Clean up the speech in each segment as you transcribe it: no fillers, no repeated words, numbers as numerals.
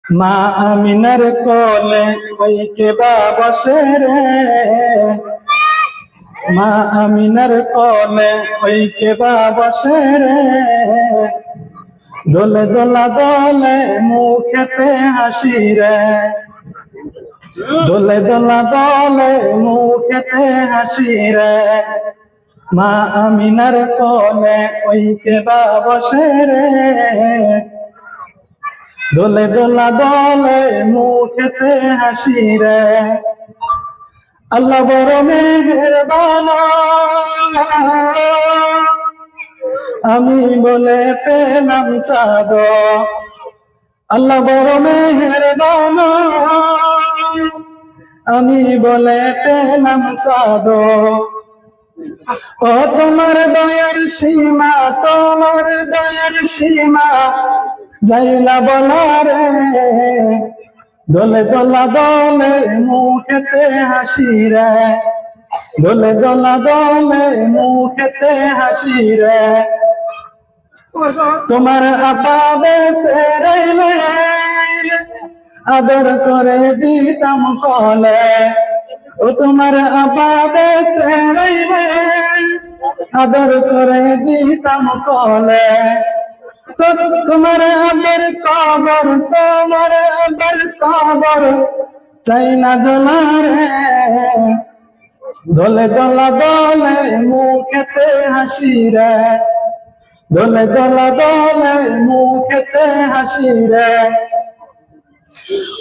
মা আমিনার কোলে ওই কেবা বসে রে, মা আমিনার কোলে ওই কেবা বসে রে, দোলে দোলা দোলে মুখেতে হাসি রে, দোলে দোলা দোলে মুখেতে হাসি রে, মা আমিনার কোলে ওই কেবা বসে রে, দোলে দোলা দোলে মুখেতে হাসি রে। আল্লাহ বড় মেহেরবান, আমি বলে পেলাম চাঁদ। আল্লাহ বড় মেহেরবান, আমি বলে পেলাম চাঁদ। ও তোমার দয়ার সীমা, তোমার দয়ার সীমা যাইলা বলা রে, দোলে দোলা দোলে মুখেতে হাসি রে, দোলে দোলা দোলে মুখেতে হাসি রে। তোমার আপা বেসে রইলে আদর করে দিতাম কলে, ও তোমার আপা বেসে রইলে আদর করে দিতাম কলে। তোমার আবার কবর, তোমার আবার কবর চাই না জলা রে, দোলে দোলা দোলে মুখেতে হাসি রে, দোলে দোলা দোলে মুখেতে হাসি রে।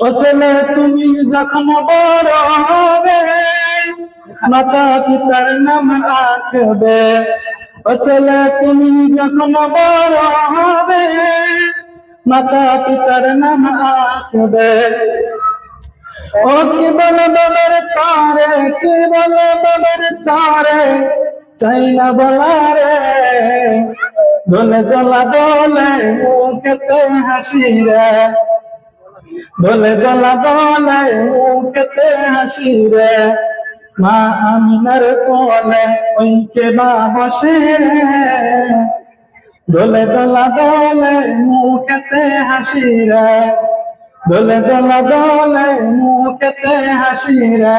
ও ছেলে তুমি যখন বড় হবে মাতা পিতার নাম রাখবে, ও ছেলে তুমি যখন বড় হবে মাতা পিতার নাম রাখবে। ও কি বলে বাবার তারে, কি বলে বাবার তারে চাই না বলা রে, দোলে দোলা দোলে মুখেতে হাসি রে, দোলে দোলা দোলে মুখেতে হাসি রে। মা আমিনার কোলে ওই কেবা বসে রে, দোলে দোলা দোলে মুখেতে হাসি রে, দোলে দোলা দোলে মুখেতে হাসি রে।